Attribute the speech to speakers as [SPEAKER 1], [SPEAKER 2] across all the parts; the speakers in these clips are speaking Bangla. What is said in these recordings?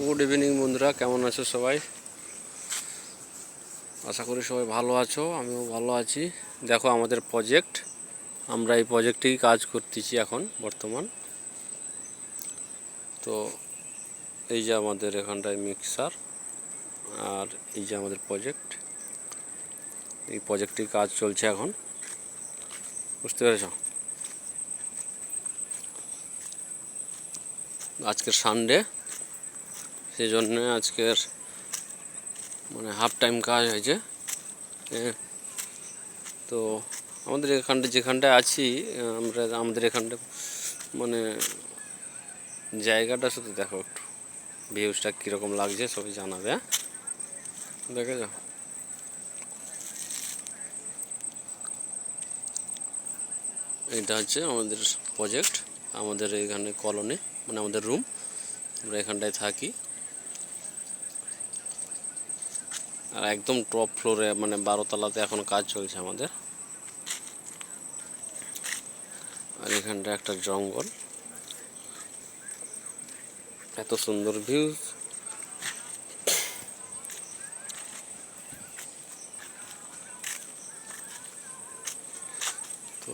[SPEAKER 1] গুড ইভিনিং বন্ধুরা, কেমন আছো সবাই? আশা করি সবাই ভালো আছো, আমিও ভালো আছি। দেখো আমাদের প্রজেক্ট, আমরা এই প্রজেক্টেই কাজ করতেছি এখন বর্তমান। তো এই যে আমাদের এখানটায় মিক্সার, আর এই যে আমাদের প্রজেক্ট, এই প্রজেক্টেই কাজ চলছে এখন, বুঝতে পেরেছ? আজকের সানডে, সেই জন্য আজকের মানে হাফ টাইম কাজ হয়েছে। তো আমাদের যেখানটায় আছি আমরা, আমাদের এখানটা মানে জায়গাটা শুধু দেখো, একটু ভিউজটা কীরকম লাগছে সবাই জানাবে। দেখে যাও, এটা হচ্ছে আমাদের প্রজেক্ট, আমাদের এখানে কলোনি, মানে আমাদের রুম, আমরা এখানটায় থাকি। আর একদম টপ ফ্লোরে মানে 12 তলাতে এখন কাজ চলছে আমাদের। আর এখানটা একটা জঙ্গল, এত সুন্দর ভিউজ। তো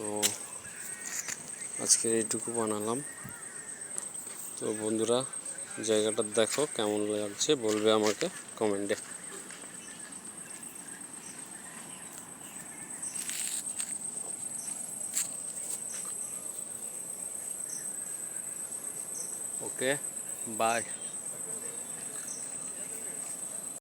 [SPEAKER 1] আজকে এইটুকু বানালাম। তো বন্ধুরা, জায়গাটা দেখো কেমন লাগছে বলবে আমাকে কমেন্টে। ওকে, বাই।